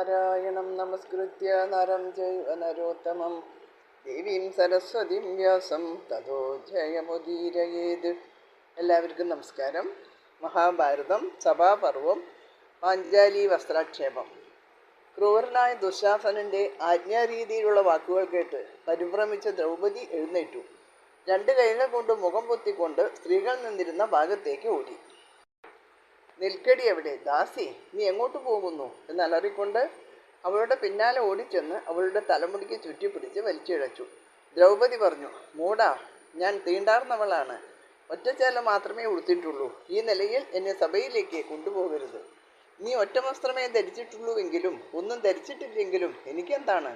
നാരായണം നമസ്കൃത്യ നരം ചൈവ നരോത്തമം ദേവീം സരസ്വതിം വ്യാസം തതോ ജയമുദീരയേത്. എല്ലാവർക്കും നമസ്കാരം. മഹാഭാരതം സഭാപർവം പാഞ്ചാലി വസ്ത്രാക്ഷേപം. ക്രൂരനായ ദുശാസനൻ്റെ ആജ്ഞാരീതിയിലുള്ള വാക്കുകൾ കേട്ട് പരിഭ്രമിച്ച ദ്രൗപദി എഴുന്നേറ്റു. രണ്ട് കൈകൾ കൊണ്ട് മുഖം പൊത്തിക്കൊണ്ട് സ്ത്രീകൾ നിന്നിരുന്ന ഭാഗത്തേക്ക് ഓടി. നിൽക്കടി എവിടെ ദാസി, നീ എങ്ങോട്ട് പോകുന്നു എന്നലറിക്കൊണ്ട് അവളുടെ പിന്നാലെ ഓടിച്ചെന്ന് അവളുടെ തലമുടിക്ക് ചുറ്റിപ്പിടിച്ച് വലിച്ചിഴച്ചു. ദ്രൗപദി പറഞ്ഞു, മൂടാ, ഞാൻ തീണ്ടാർന്നവളാണ്. ഒറ്റച്ചേല മാത്രമേ ഉടുത്തിട്ടുള്ളൂ. ഈ നിലയിൽ എന്നെ സഭയിലേക്ക് കൊണ്ടുപോകരുത്. നീ ഒറ്റ വസ്ത്രമേ ധരിച്ചിട്ടുള്ളൂവെങ്കിലും ഒന്നും ധരിച്ചിട്ടില്ലെങ്കിലും എനിക്കെന്താണ്?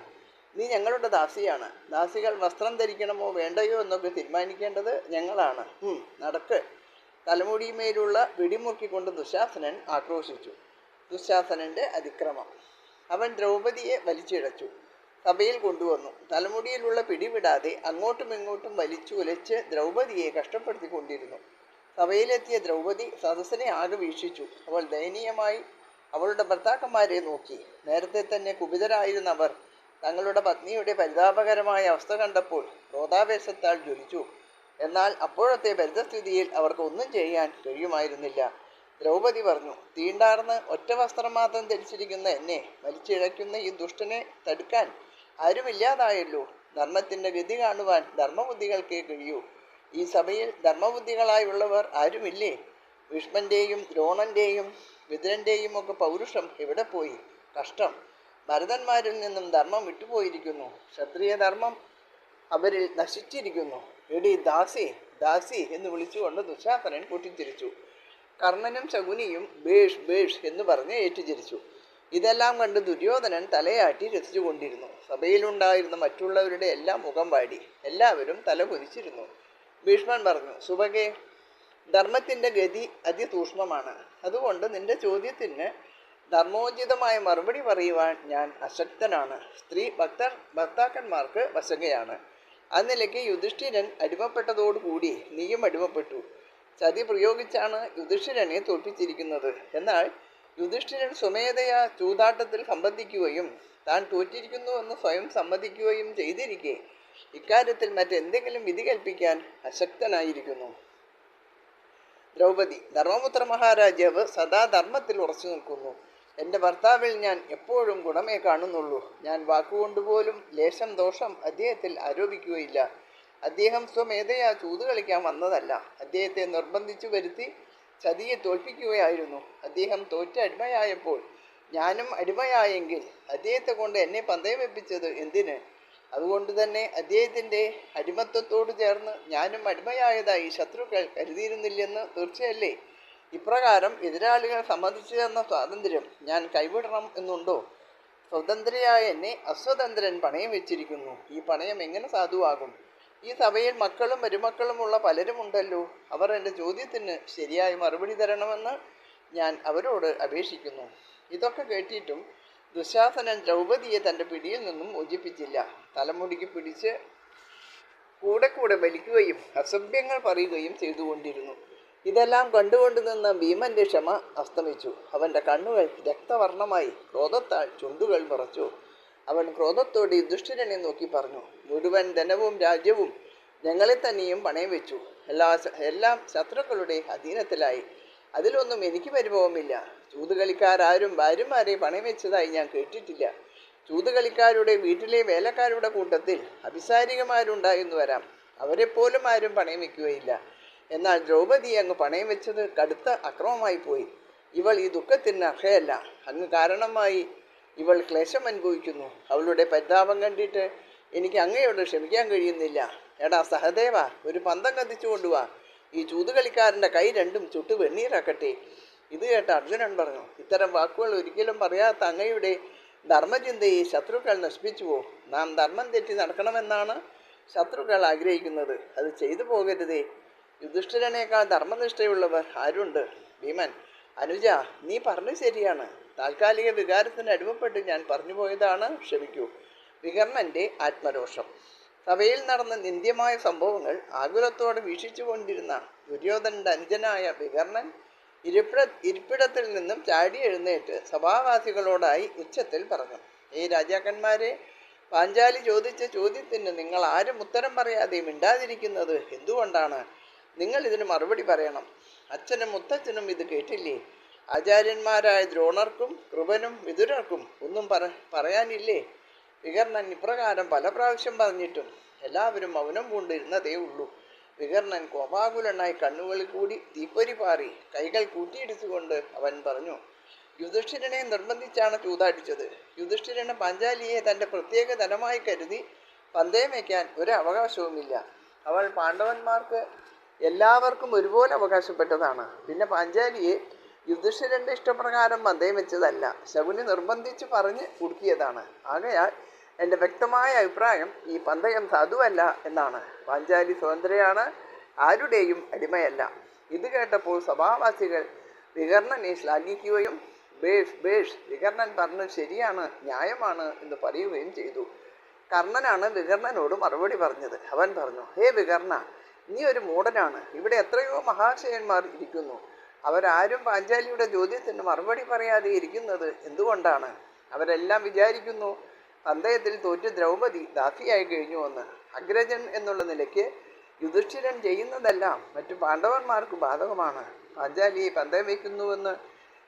നീ ഞങ്ങളുടെ ദാസിയാണ്. ദാസികൾ വസ്ത്രം ധരിക്കണമോ വേണ്ടയോ എന്നൊക്കെ തീരുമാനിക്കേണ്ടത് ഞങ്ങളാണ്. നടക്ക്. തലമുടിമേലുള്ള വെടിമുറുക്കിക്കൊണ്ട് ദുശാസനൻ ആക്രോശിച്ചു. ദുശാസനൻ്റെ അതിക്രമം. അവൻ ദ്രൗപദിയെ വലിച്ചിഴച്ചു സഭയിൽ കൊണ്ടുവന്നു. തലമുടിയിലുള്ള പിടിവിടാതെ അങ്ങോട്ടും ഇങ്ങോട്ടും വലിച്ചു ഉലച്ച് ദ്രൗപദിയെ കഷ്ടപ്പെടുത്തിക്കൊണ്ടിരുന്നു. സഭയിലെത്തിയ ദ്രൗപദി സദസ്സിനെ ആകെ വീക്ഷിച്ചു. അവൾ ദയനീയമായി അവളുടെ ഭർത്താക്കന്മാരെ നോക്കി. നേരത്തെ തന്നെ കുപിതരായിരുന്ന അവർ തങ്ങളുടെ പത്നിയുടെ പരിതാപകരമായ അവസ്ഥ കണ്ടപ്പോൾ ക്രോധാവേശത്താൽ ജ്വലിച്ചു. എന്നാൽ അപ്പോഴത്തെ പരിതസ്ഥിതിയിൽ അവർക്ക് ഒന്നും ചെയ്യാൻ കഴിയുമായിരുന്നില്ല. ദ്രൗപദി പറഞ്ഞു, തീണ്ടാർന്ന് ഒറ്റ വസ്ത്രം മാത്രം ധരിച്ചിരിക്കുന്ന എന്നെ വലിച്ചിഴയ്ക്കുന്ന ഈ ദുഷ്ടനെ തടുക്കാൻ ആരുമില്ലാതായല്ലോ. ധർമ്മത്തിൻ്റെ ഗതി കാണുവാൻ ധർമ്മബുദ്ധികൾക്കേ കഴിയൂ. ഈ സഭയിൽ ധർമ്മബുദ്ധികളായുള്ളവർ ആരുമില്ലേ? ഭീഷ്മൻ്റെയും ദ്രോണൻ്റെയും വിതുരൻ്റെയും ഒക്കെ പൗരുഷം എവിടെ പോയി? കഷ്ടം. ഭരതന്മാരിൽ നിന്നും ധർമ്മം വിട്ടുപോയിരിക്കുന്നു. ക്ഷത്രിയ ധർമ്മം അവരിൽ നശിച്ചിരിക്കുന്നു. എടി ദാസി, ദാസി എന്ന് വിളിച്ചുകൊണ്ട് ദുശാസനൻ പൊട്ടിച്ചിരിച്ചു. കർണനും ശകുനിയും ബേഷ് ബേഷ് എന്ന് പറഞ്ഞ് ഏറ്റുചിരിച്ചു. ഇതെല്ലാം കണ്ട് ദുര്യോധനൻ തലയാട്ടി രസിച്ചുകൊണ്ടിരുന്നു. സഭയിലുണ്ടായിരുന്ന മറ്റുള്ളവരുടെ എല്ലാം മുഖം വാടി. എല്ലാവരും തല കുനിച്ചിരുന്നു. ഭീഷ്മൻ പറഞ്ഞു, സുഭഗേ, ധർമ്മത്തിൻ്റെ ഗതി അതിസൂക്ഷ്മമാണ്. അതുകൊണ്ട് നിന്റെ ചോദ്യത്തിന് ധർമ്മോചിതമായ മറുപടി പറയുവാൻ ഞാൻ അശക്തനാണ്. സ്ത്രീ ഭർത്താക്കന്മാർക്ക് വശകയാണ്. അന്നിലയ്ക്ക് യുധിഷ്ഠിരൻ അടിമപ്പെട്ടതോടുകൂടി നീയും അടിമപ്പെട്ടു. ചതി പ്രയോഗിച്ചാണ് യുധിഷ്ഠിരനെ തോൽപ്പിച്ചിരിക്കുന്നത്. എന്നാൽ യുധിഷ്ഠിരൻ സ്വമേധയാ ചൂതാട്ടത്തിൽ സംബന്ധിക്കുകയും താൻ തോറ്റിരിക്കുന്നുവെന്ന് സ്വയം സമ്മതിക്കുകയും ചെയ്തിരിക്കെ ഇക്കാര്യത്തിൽ മറ്റെന്തെങ്കിലും വിധി കൽപ്പിക്കാൻ അശക്തനായിരിക്കുന്നു. ദ്രൗപദി, ധർമ്മപുത്ര മഹാരാജാവ് സദാ ധർമ്മത്തിൽ ഉറച്ചു നിൽക്കുന്നു. എൻ്റെ ഭർത്താവിൽ ഞാൻ എപ്പോഴും ഗുണമേ കാണുന്നുള്ളൂ. ഞാൻ വാക്കുകൊണ്ടുപോലും ലേശം ദോഷം അദ്ദേഹത്തിൽ ആരോപിക്കുകയില്ല. അദ്ദേഹം സ്വമേധയാ ചൂത് കളിക്കാൻ വന്നതല്ല. അദ്ദേഹത്തെ നിർബന്ധിച്ചു വരുത്തി ചതിയെ തോൽപ്പിക്കുകയായിരുന്നു. അദ്ദേഹം തോറ്റ അടിമയായപ്പോൾ ഞാനും അടിമയായെങ്കിൽ അദ്ദേഹത്തെ കൊണ്ട് എന്നെ പന്തയം വെപ്പിച്ചത് എന്തിന്? അതുകൊണ്ട് തന്നെ അദ്ദേഹത്തിൻ്റെ അടിമത്വത്തോട് ചേർന്ന് ഞാനും അടിമയായതായി ശത്രുക്കൾ കരുതിയിരുന്നില്ലെന്ന് തീർച്ചയല്ലേ? ഇപ്രകാരം എതിരാളികൾ സമ്മതിച്ചു തന്ന സ്വാതന്ത്ര്യം ഞാൻ കൈവിടണം എന്നുണ്ടോ? സ്വതന്ത്രയായ എന്നെ അസ്വതന്ത്രൻ പണയം വെച്ചിരിക്കുന്നു. ഈ പണയം എങ്ങനെ സാധുവാകും? ഈ സഭയിൽ മക്കളും മരുമക്കളുമുള്ള പലരുമുണ്ടല്ലോ. അവർ എൻ്റെ ചോദ്യത്തിന് ശരിയായ മറുപടി തരണമെന്ന് ഞാൻ അവരോട് അപേക്ഷിക്കുന്നു. ഇതൊക്കെ കേട്ടിട്ടും ദുശാസനൻ ദ്രൗപദിയെ തൻ്റെ പിടിയിൽ നിന്നും മോചിപ്പിച്ചില്ല. തലമുടിക്ക് പിടിച്ച് കൂടെ കൂടെ വലിക്കുകയും അസഭ്യങ്ങൾ പറയുകയും ചെയ്തുകൊണ്ടിരുന്നു. ഇതെല്ലാം കണ്ടുകൊണ്ട് നിന്ന ഭീമന്റെ ക്ഷമ അസ്തമിച്ചു. അവൻ്റെ കണ്ണുകൾ രക്തവർണമായി. ക്രോധത്താൽ ചുണ്ടുകൾ വിറച്ചു. അവൻ ക്രോധത്തോടെ യുധിഷ്ഠിരനെ നോക്കി പറഞ്ഞു, മുഴുവൻ ധനവും രാജ്യവും ഞങ്ങളെ തന്നെയും പണയം വെച്ചു. എല്ലാം ശത്രുക്കളുടെ അധീനത്തിലായി. അതിലൊന്നും എനിക്ക് പരിഭവമില്ല. ചൂതുകളിക്കാരും ഭാര്യമാരെ പണയം വെച്ചതായി ഞാൻ കേട്ടിട്ടില്ല. ചൂതുകളിക്കാരുടെ വീട്ടിലെ വേലക്കാരുടെ കൂട്ടത്തിൽ അഭിസാരികമാരുണ്ടായെന്ന് വരാം. അവരെപ്പോലും ആരും പണയം വയ്ക്കുകയില്ല. എന്നാൽ ദ്രൗപദി അങ്ങ് പണയം വെച്ചത് കടുത്ത അക്രമമായി പോയി. ഇവൾ ഈ ദുഃഖത്തിന് അർഹയല്ല. അങ്ങ് കാരണമായി ഇവൾ ക്ലേശം അനുഭവിക്കുന്നു. അവളുടെ പരിതാപം കണ്ടിട്ട് എനിക്ക് അങ്ങയോട് ക്ഷമിക്കാൻ കഴിയുന്നില്ല. എടാ സഹദേവ, ഒരു പന്തം കത്തിച്ചു കൊണ്ടുവാ. ഈ ചൂതുകളിക്കാരൻ്റെ കൈ രണ്ടും ചുട്ട് വെണ്ണീറാക്കട്ടെ. ഇത് കേട്ട അർജുനൻ പറഞ്ഞു, ഇത്തരം വാക്കുകൾ ഒരിക്കലും പറയാത്ത അങ്ങയുടെ ധർമ്മചിന്തയെ ശത്രുക്കൾ നശിപ്പിച്ചുവോ? നാം ധർമ്മം തെറ്റി നടക്കണമെന്നാണ് ശത്രുക്കൾ ആഗ്രഹിക്കുന്നത്. അത് ചെയ്തു പോകരുതേ. യുധിഷ്ഠിരനേക്കാൾ ധർമ്മനിഷ്ഠയുള്ളവർ ആരുണ്ട്? ഭീമൻ, അനുജ, നീ പറഞ്ഞു ശരിയാണ്. താൽക്കാലിക വികാരത്തിന് അടിമപ്പെട്ട് ഞാൻ പറഞ്ഞു പോയതാണ്. ക്ഷമിക്കൂ. വികർണൻ്റെ ആത്മരോഷം. സഭയിൽ നടന്ന നിന്ദ്യമായ സംഭവങ്ങൾ ആകുലത്തോടെ വീക്ഷിച്ചു കൊണ്ടിരുന്ന ദുര്യോധനൻ്റെ അനുജനായ വികർണൻ ഇരിപ്പിടത്തിൽ നിന്നും ചാടി എഴുന്നേറ്റ് സഭാവാസികളോടായി ഉച്ചത്തിൽ പറഞ്ഞു, ഈ രാജാക്കന്മാരെ, പാഞ്ചാലി ചോദിച്ച ചോദ്യത്തിന് നിങ്ങൾ ആരും ഉത്തരം പറയാതെ മിണ്ടാതിരിക്കുന്നത് എന്തുകൊണ്ടാണ്? നിങ്ങൾ ഇതിന് മറുപടി പറയണം. അച്ഛനും മുത്തച്ഛനും ഇത് കേട്ടില്ലേ? ആചാര്യന്മാരായ ദ്രോണർക്കും കൃപനും വിതുരർക്കും ഒന്നും പറയാനില്ലേ? വികർണൻ ഇപ്രകാരം പല പ്രാവശ്യം പറഞ്ഞിട്ടും എല്ലാവരും മൗനം പൂണ്ടിരുന്നതേ ഉള്ളൂ. വികർണൻ കോപാകുലനായി കണ്ണുകളിൽ കൂടി തീപ്പൊരി പാറി കൈകൾ കൂട്ടിയിടിച്ചുകൊണ്ട് അവൻ പറഞ്ഞു, യുധിഷ്ഠിരനെ നിർബന്ധിച്ചാണ് ചൂതാടിച്ചത്. യുധിഷ്ഠിരന് പാഞ്ചാലിയെ തൻ്റെ പ്രത്യേക ധനമായി കരുതി പന്തയം വയ്ക്കാൻ ഒരു അവകാശവുമില്ല. അവൾ പാണ്ഡവന്മാർക്ക് എല്ലാവർക്കും ഒരുപോലെ അവകാശപ്പെട്ടതാണ്. പിന്നെ പാഞ്ചാലിയെ യുധിഷ്ഠിരൻ്റെ ഇഷ്ടപ്രകാരം പന്തയം വെച്ചതല്ല, ശകുനി നിർബന്ധിച്ച് പറഞ്ഞ് കുടുക്കിയതാണ്. ആകയാൽ എൻ്റെ വ്യക്തമായ അഭിപ്രായം ഈ പന്തയം സാധുവല്ല എന്നാണ്. പാഞ്ചാലി സ്വതന്ത്രയാണ്, ആരുടെയും അടിമയല്ല. ഇത് കേട്ടപ്പോൾ സഭാവാസികൾ വികർണനെ ശ്ലാഘിക്കുകയും ബേഷ് വികർണൻ പറഞ്ഞത് ശരിയാണ്, ന്യായമാണ് എന്ന് പറയുകയും ചെയ്തു. കർണനാണ് വികർണനോട് മറുപടി പറഞ്ഞത്. അവൻ പറഞ്ഞു, ഹേ വികർണ, നീ ഒരു മൂഢനാണ്. ഇവിടെ എത്രയോ മഹാശയന്മാർ ഇരിക്കുന്നു. അവരാരും പാഞ്ചാലിയുടെ ചോദ്യത്തിന് മറുപടി പറയാതെ ഇരിക്കുന്നത് എന്തുകൊണ്ടാണ്? അവരെല്ലാം വിചാരിക്കുന്നു പന്തയത്തിൽ തോറ്റ് ദ്രൗപദി ദാസിയായി കഴിഞ്ഞുവെന്ന്. അഗ്രജൻ എന്നുള്ള നിലയ്ക്ക് യുധിഷ്ഠിരൻ ചെയ്യുന്നതെല്ലാം മറ്റു പാണ്ഡവന്മാർക്ക് ബാധകമാണ്. പാഞ്ചാലിയെ പന്തയം വയ്ക്കുന്നുവെന്ന്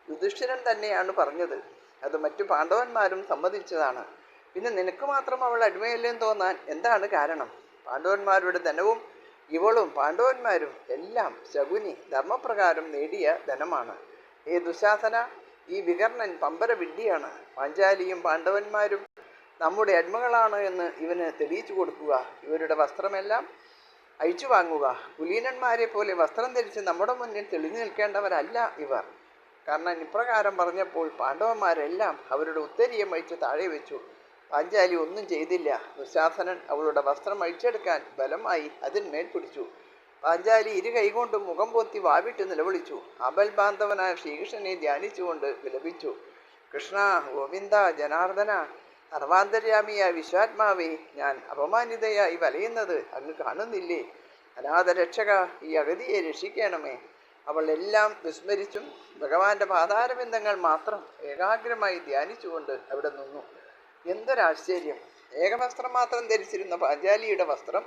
യുധിഷ്ഠിരൻ തന്നെയാണ് പറഞ്ഞത്. അത് മറ്റു പാണ്ഡവന്മാരും സമ്മതിച്ചതാണ്. പിന്നെ നിനക്ക് മാത്രം അവൾ അടിമയല്ലെന്ന് തോന്നാൻ എന്താണ് കാരണം? പാണ്ഡവന്മാരുടെ ധനവും ഇവളും പാണ്ഡവന്മാരും എല്ലാം ശകുനി ധർമ്മപ്രകാരം നേടിയ ധനമാണ്. ദുശാസന, ഈ വികർണൻ പമ്പര വിഡ്ഢിയാണ്. പാഞ്ചാലിയും പാണ്ഡവന്മാരും നമ്മുടെ അടിമകളാണ് എന്ന് ഇവന് തെളിയിച്ചു കൊടുക്കുക. ഇവരുടെ വസ്ത്രമെല്ലാം അഴിച്ചു വാങ്ങുക. കുലീനന്മാരെ പോലെ വസ്ത്രം ധരിച്ച് നമ്മുടെ മുന്നിൽ തെളിഞ്ഞു നിൽക്കേണ്ടവരല്ല ഇവർ. കാരണം ഇപ്രകാരം പറഞ്ഞപ്പോൾ പാണ്ഡവന്മാരെല്ലാം അവരുടെ ഉത്തരീയം അഴിച്ച് താഴെ വെച്ചു. പാഞ്ചാലി ഒന്നും ചെയ്തില്ല. ദുശാസനൻ അവളുടെ വസ്ത്രം അഴിച്ചെടുക്കാൻ ബലമായി അതിന്മേൽ പിടിച്ചു. പാഞ്ചാലി ഇരു കൈകൊണ്ടും മുഖം പൊത്തി വാവിട്ട് നിലവിളിച്ചു. അബൽബാന്ധവനായ ശ്രീകൃഷ്ണനെ ധ്യാനിച്ചുകൊണ്ട് വിലപിച്ചു, കൃഷ്ണ, ഗോവിന്ദ, ജനാർദ്ദന, സർവാന്തര്യാമിയായ വിശ്വാത്മാവേ, ഞാൻ അപമാനിതയായി വലയുന്നത് അങ്ങ് കാണുന്നില്ലേ? അനാഥരക്ഷക, ഈ അഗതിയെ രക്ഷിക്കണമേ. അവൾ എല്ലാം വിസ്മരിച്ചും ഭഗവാന്റെ പാതാരബിന്ദങ്ങൾ മാത്രം ഏകാഗ്രമായി ധ്യാനിച്ചുകൊണ്ട് അവിടെ നിന്നു. എന്തൊരാശ്ചര്യം! ഏകവസ്ത്രം മാത്രം ധരിച്ചിരുന്ന പാഞ്ചാലിയുടെ വസ്ത്രം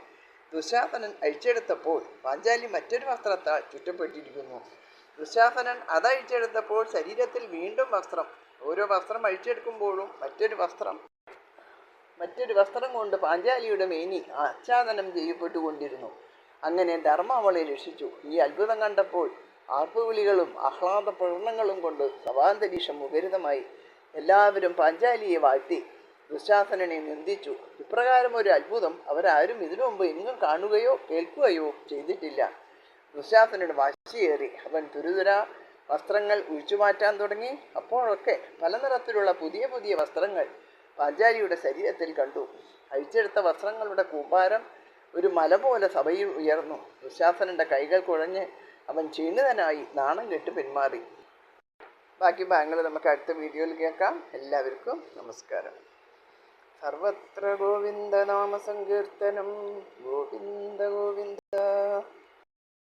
ദുശാസനൻ അഴിച്ചെടുത്തപ്പോൾ പാഞ്ചാലി മറ്റൊരു വസ്ത്രത്താൽ ചുറ്റപ്പെട്ടിരിക്കുന്നു. ദുശാസനൻ അതഴിച്ചെടുത്തപ്പോൾ ശരീരത്തിൽ വീണ്ടും വസ്ത്രം. ഓരോ വസ്ത്രം അഴിച്ചെടുക്കുമ്പോഴും മറ്റൊരു വസ്ത്രം കൊണ്ട് പാഞ്ചാലിയുടെ മേനി ആച്ഛാദനം ചെയ്യപ്പെട്ടുകൊണ്ടിരുന്നു. അങ്ങനെ ധർമ്മം അവളെ രക്ഷിച്ചു. ഈ അത്ഭുതം കണ്ടപ്പോൾ ആർപ്പുവിളികളും ആഹ്ലാദ പ്രകടനങ്ങളും കൊണ്ട് സഭാന്തരീക്ഷം മുഖരിതമായി. എല്ലാവരും പാഞ്ചാലിയെ വാഴ്ത്തി ദുശാസനനെ നിന്ദിച്ചു. ഇപ്രകാരം ഒരു അത്ഭുതം അവരാരും ഇതിനു മുമ്പ് എങ്ങും കാണുകയോ കേൾക്കുകയോ ചെയ്തിട്ടില്ല. ദുശാസനയുടെ വാശിയേറി അവൻ തുരുതുര വസ്ത്രങ്ങൾ ഒഴിച്ചുമാറ്റാൻ തുടങ്ങി. അപ്പോഴൊക്കെ പല നിറത്തിലുള്ള പുതിയ പുതിയ വസ്ത്രങ്ങൾ പാഞ്ചാലിയുടെ ശരീരത്തിൽ കണ്ടു. അഴിച്ചെടുത്ത വസ്ത്രങ്ങളുടെ കൂമ്പാരം ഒരു മല പോലെ സഭയിൽ ഉയർന്നു. ദുശാസനന്റെ കൈകൾ കുഴഞ്ഞ് അവൻ ക്ഷീണിതനായി നാണം കെട്ട് പിന്മാറി. ബാക്കി ഭാഗങ്ങൾ നമുക്ക് അടുത്ത വീഡിയോയിൽ കേൾക്കാം. എല്ലാവർക്കും നമസ്കാരം. സർവത്ര ഗോവിന്ദ നാമ സങ്കീർത്തനം. ഗോവിന്ദ ഗോവിന്ദ.